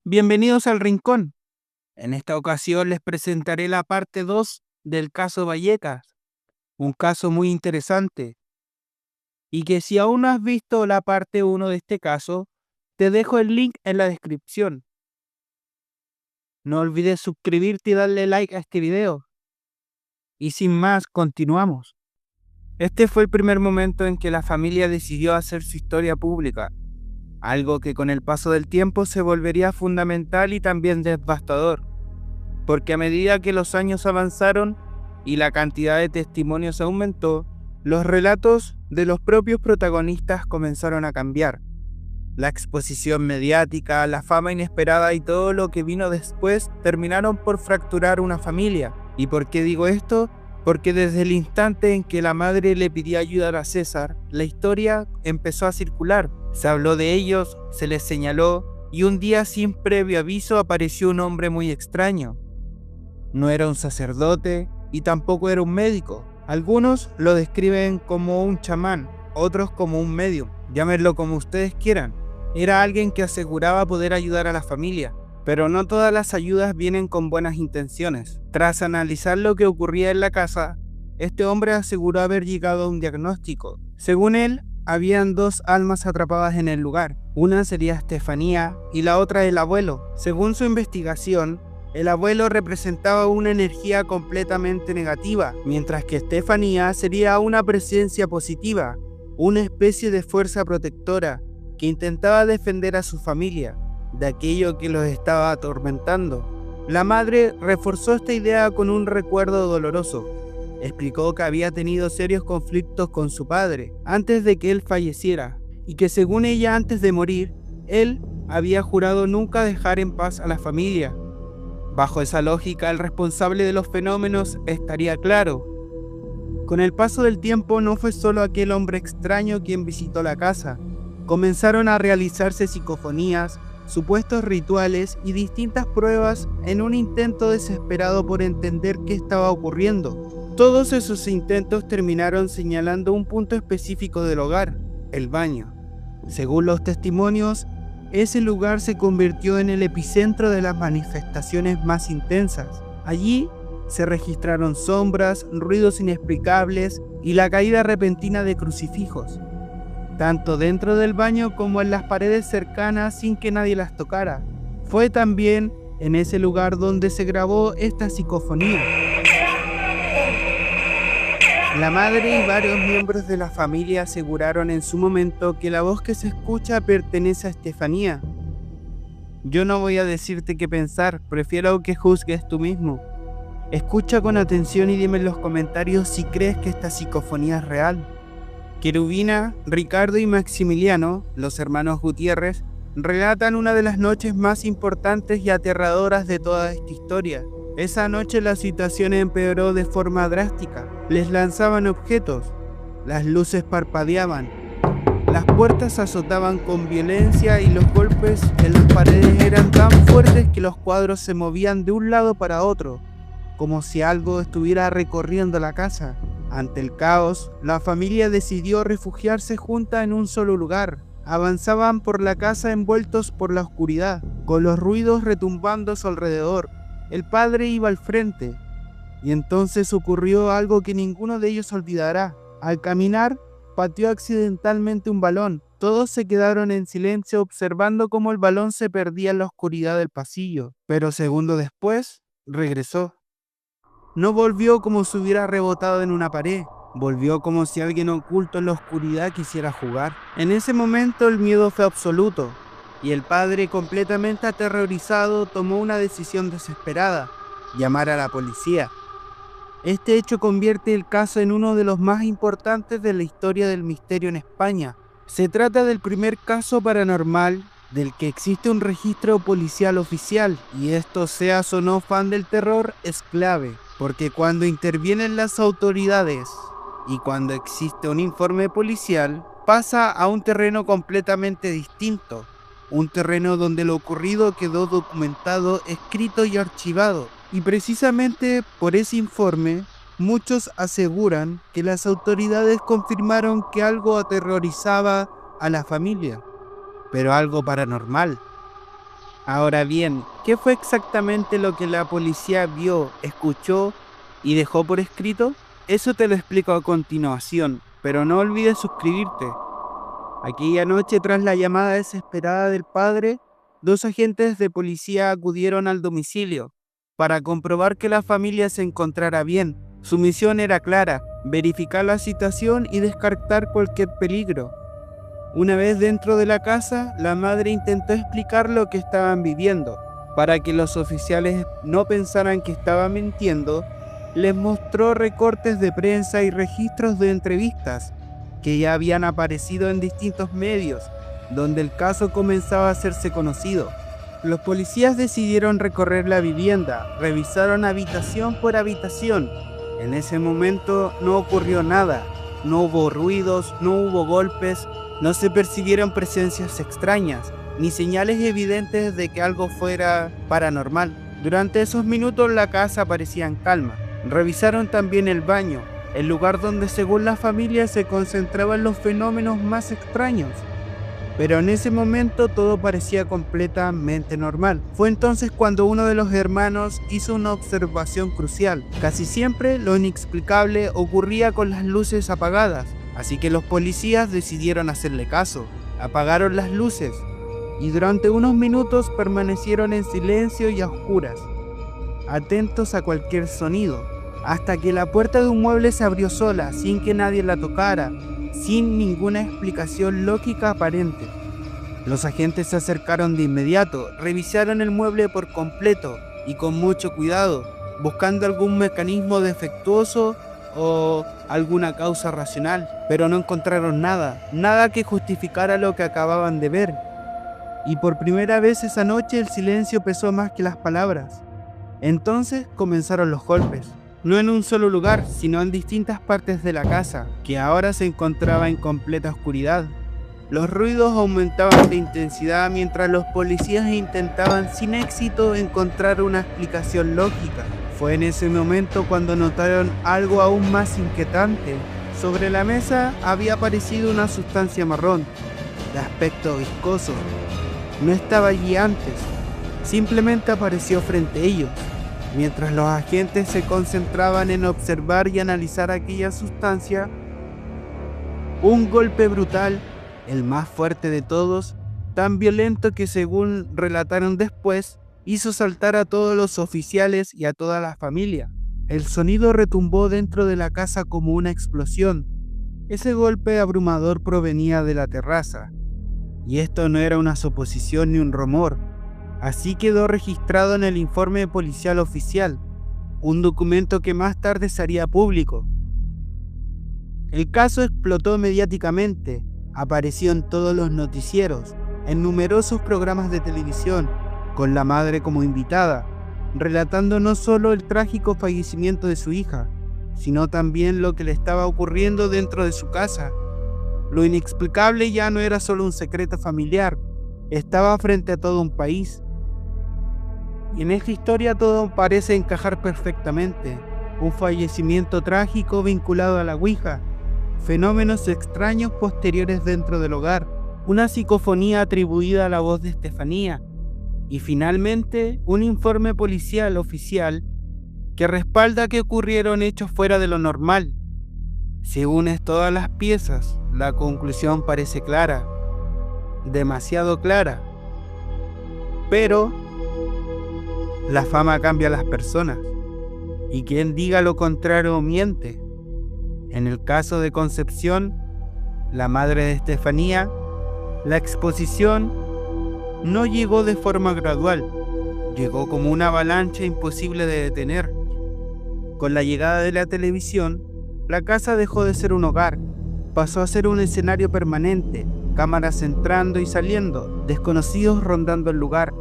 Bienvenidos al Rincón. En esta ocasión les presentaré la parte 2 del caso Vallecas, un caso muy interesante, y que si aún no has visto la parte 1 de este caso, te dejo el link en la descripción. No olvides suscribirte y darle like a este video. Y sin más, continuamos. Este fue el primer momento en que la familia decidió hacer su historia pública, algo que con el paso del tiempo se volvería fundamental y también devastador, porque a medida que los años avanzaron y la cantidad de testimonios aumentó, los relatos de los propios protagonistas comenzaron a cambiar. La exposición mediática, la fama inesperada y todo lo que vino después terminaron por fracturar una familia. ¿Y por qué digo esto? Porque desde el instante en que la madre le pidió ayuda a César, la historia empezó a circular. Se habló de ellos, se les señaló, y un día sin previo aviso apareció un hombre muy extraño. No era un sacerdote y tampoco era un médico. Algunos lo describen como un chamán, otros como un medium, llámenlo como ustedes quieran. Era alguien que aseguraba poder ayudar a la familia, pero no todas las ayudas vienen con buenas intenciones. Tras analizar lo que ocurría en la casa, este hombre aseguró haber llegado a un diagnóstico. Según él, habían dos almas atrapadas en el lugar. Una sería Estefanía y la otra el abuelo. Según su investigación, el abuelo representaba una energía completamente negativa, mientras que Estefanía sería una presencia positiva, una especie de fuerza protectora que intentaba defender a su familia de aquello que los estaba atormentando. La madre reforzó esta idea con un recuerdo doloroso. Explicó que había tenido serios conflictos con su padre antes de que él falleciera y que según ella antes de morir, él había jurado nunca dejar en paz a la familia. Bajo esa lógica, el responsable de los fenómenos estaría claro. Con el paso del tiempo no fue solo aquel hombre extraño quien visitó la casa. Comenzaron a realizarse psicofonías, supuestos rituales y distintas pruebas en un intento desesperado por entender qué estaba ocurriendo. Todos esos intentos terminaron señalando un punto específico del hogar, el baño. Según los testimonios, ese lugar se convirtió en el epicentro de las manifestaciones más intensas. Allí se registraron sombras, ruidos inexplicables y la caída repentina de crucifijos, tanto dentro del baño como en las paredes cercanas sin que nadie las tocara. Fue también en ese lugar donde se grabó esta psicofonía. La madre y varios miembros de la familia aseguraron en su momento que la voz que se escucha pertenece a Estefanía. Yo no voy a decirte qué pensar, prefiero que juzgues tú mismo. Escucha con atención y dime en los comentarios si crees que esta psicofonía es real. Querubina, Ricardo y Maximiliano, los hermanos Gutiérrez, relatan una de las noches más importantes y aterradoras de toda esta historia. Esa noche la situación empeoró de forma drástica. Les lanzaban objetos, las luces parpadeaban, las puertas azotaban con violencia y los golpes en las paredes eran tan fuertes que los cuadros se movían de un lado para otro, como si algo estuviera recorriendo la casa. Ante el caos, la familia decidió refugiarse junta en un solo lugar. Avanzaban por la casa envueltos por la oscuridad, con los ruidos retumbando a su alrededor. El padre iba al frente, y entonces ocurrió algo que ninguno de ellos olvidará. Al caminar, pateó accidentalmente un balón. Todos se quedaron en silencio observando cómo el balón se perdía en la oscuridad del pasillo, pero segundos después, regresó. No volvió como si hubiera rebotado en una pared, volvió como si alguien oculto en la oscuridad quisiera jugar. En ese momento el miedo fue absoluto, y el padre, completamente aterrorizado, tomó una decisión desesperada: llamar a la policía. Este hecho convierte el caso en uno de los más importantes de la historia del misterio en España. Se trata del primer caso paranormal del que existe un registro policial oficial, y esto, seas o no fan del terror, es clave, porque cuando intervienen las autoridades y cuando existe un informe policial, pasa a un terreno completamente distinto, un terreno donde lo ocurrido quedó documentado, escrito y archivado. Y precisamente por ese informe, muchos aseguran que las autoridades confirmaron que algo aterrorizaba a la familia, pero algo paranormal. Ahora bien, ¿qué fue exactamente lo que la policía vio, escuchó y dejó por escrito? Eso te lo explico a continuación, pero no olvides suscribirte. Aquella noche, tras la llamada desesperada del padre, dos agentes de policía acudieron al domicilio para comprobar que la familia se encontrara bien. Su misión era clara: verificar la situación y descartar cualquier peligro. Una vez dentro de la casa, la madre intentó explicar lo que estaban viviendo. Para que los oficiales no pensaran que estaba mintiendo, les mostró recortes de prensa y registros de entrevistas que ya habían aparecido en distintos medios, donde el caso comenzaba a hacerse conocido. Los policías decidieron recorrer la vivienda, revisaron habitación por habitación. En ese momento no ocurrió nada, no hubo ruidos, no hubo golpes, no se percibieron presencias extrañas, ni señales evidentes de que algo fuera paranormal. Durante esos minutos la casa parecía en calma. Revisaron también el baño, el lugar donde según la familia se concentraban los fenómenos más extraños. Pero en ese momento todo parecía completamente normal. Fue entonces cuando uno de los hermanos hizo una observación crucial. Casi siempre lo inexplicable ocurría con las luces apagadas, así que los policías decidieron hacerle caso. Apagaron las luces y durante unos minutos permanecieron en silencio y a oscuras, atentos a cualquier sonido, hasta que la puerta de un mueble se abrió sola, sin que nadie la tocara, sin ninguna explicación lógica aparente. Los agentes se acercaron de inmediato, revisaron el mueble por completo y con mucho cuidado, buscando algún mecanismo defectuoso o alguna causa racional, pero no encontraron nada que justificara lo que acababan de ver. Y por primera vez esa noche el silencio pesó más que las palabras. Entonces comenzaron los golpes. No en un solo lugar, sino en distintas partes de la casa, que ahora se encontraba en completa oscuridad. Los ruidos aumentaban de intensidad mientras los policías intentaban sin éxito encontrar una explicación lógica. Fue en ese momento cuando notaron algo aún más inquietante. Sobre la mesa había aparecido una sustancia marrón, de aspecto viscoso. No estaba allí antes, simplemente apareció frente a ellos. Mientras los agentes se concentraban en observar y analizar aquella sustancia, un golpe brutal, el más fuerte de todos, tan violento que según relataron después, hizo saltar a todos los oficiales y a toda la familia. El sonido retumbó dentro de la casa como una explosión. Ese golpe abrumador provenía de la terraza, y esto no era una suposición ni un rumor. Así quedó registrado en el informe policial oficial, un documento que más tarde se haría público. El caso explotó mediáticamente, apareció en todos los noticieros, en numerosos programas de televisión, con la madre como invitada, relatando no solo el trágico fallecimiento de su hija, sino también lo que le estaba ocurriendo dentro de su casa. Lo inexplicable ya no era solo un secreto familiar, estaba frente a todo un país. Y en esta historia todo parece encajar perfectamente. Un fallecimiento trágico vinculado a la Ouija, fenómenos extraños posteriores dentro del hogar, una psicofonía atribuida a la voz de Estefanía, y finalmente un informe policial oficial que respalda que ocurrieron hechos fuera de lo normal. Si unes todas las piezas, la conclusión parece clara, demasiado clara. Pero la fama cambia a las personas, y quien diga lo contrario miente. En el caso de Concepción, la madre de Estefanía, la exposición no llegó de forma gradual, llegó como una avalancha imposible de detener. Con la llegada de la televisión, la casa dejó de ser un hogar, pasó a ser un escenario permanente, cámaras entrando y saliendo, desconocidos rondando el lugar,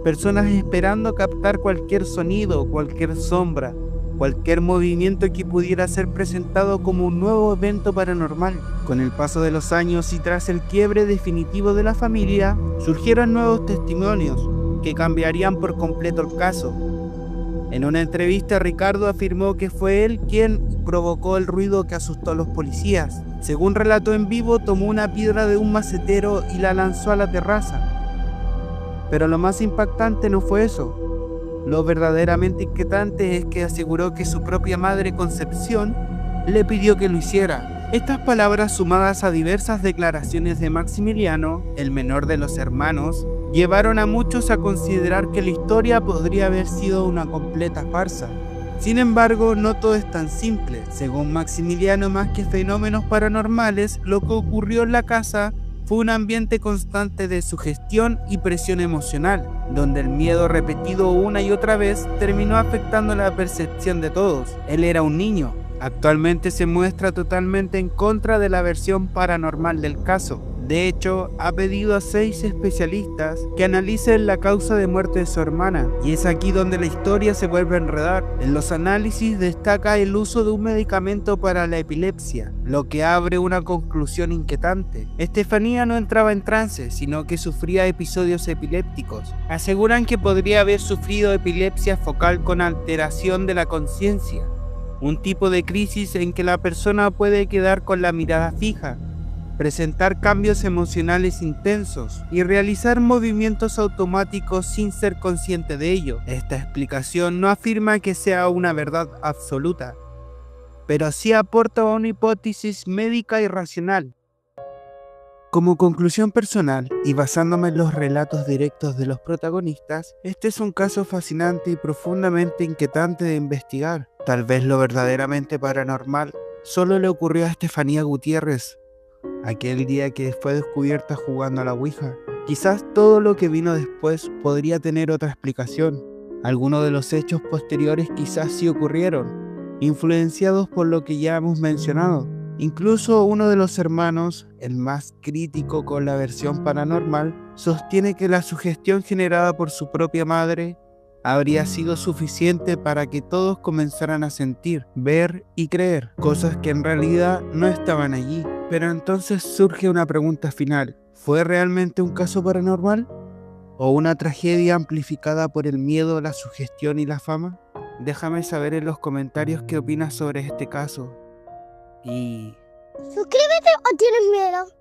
personas esperando captar cualquier sonido, cualquier sombra, cualquier movimiento que pudiera ser presentado como un nuevo evento paranormal. Con el paso de los años y tras el quiebre definitivo de la familia, surgieron nuevos testimonios que cambiarían por completo el caso. En una entrevista, Ricardo afirmó que fue él quien provocó el ruido que asustó a los policías. Según relató en vivo, tomó una piedra de un macetero y la lanzó a la terraza. Pero lo más impactante no fue eso. Lo verdaderamente inquietante es que aseguró que su propia madre Concepción le pidió que lo hiciera. Estas palabras, sumadas a diversas declaraciones de Maximiliano, el menor de los hermanos, llevaron a muchos a considerar que la historia podría haber sido una completa farsa. Sin embargo, no todo es tan simple. Según Maximiliano, más que fenómenos paranormales, lo que ocurrió en la casa fue un ambiente constante de sugestión y presión emocional, donde el miedo repetido una y otra vez terminó afectando la percepción de todos. Él era un niño. Actualmente se muestra totalmente en contra de la versión paranormal del caso. De hecho, ha pedido a 6 especialistas que analicen la causa de muerte de su hermana, y es aquí donde la historia se vuelve a enredar. En los análisis destaca el uso de un medicamento para la epilepsia, lo que abre una conclusión inquietante. Estefanía no entraba en trance, sino que sufría episodios epilépticos. Aseguran que podría haber sufrido epilepsia focal con alteración de la conciencia, un tipo de crisis en que la persona puede quedar con la mirada fija, presentar cambios emocionales intensos y realizar movimientos automáticos sin ser consciente de ello. Esta explicación no afirma que sea una verdad absoluta, pero sí aporta una hipótesis médica y racional. Como conclusión personal, y basándome en los relatos directos de los protagonistas, este es un caso fascinante y profundamente inquietante de investigar. Tal vez lo verdaderamente paranormal solo le ocurrió a Estefanía Gutiérrez, aquel día que fue descubierta jugando a la Ouija. Quizás todo lo que vino después podría tener otra explicación. Algunos de los hechos posteriores quizás sí ocurrieron, influenciados por lo que ya hemos mencionado. Incluso uno de los hermanos, el más crítico con la versión paranormal, sostiene que la sugestión generada por su propia madre habría sido suficiente para que todos comenzaran a sentir, ver y creer cosas que en realidad no estaban allí. Pero entonces surge una pregunta final: ¿fue realmente un caso paranormal? ¿O una tragedia amplificada por el miedo, la sugestión y la fama? Déjame saber en los comentarios qué opinas sobre este caso. Y Suscríbete o tienes miedo.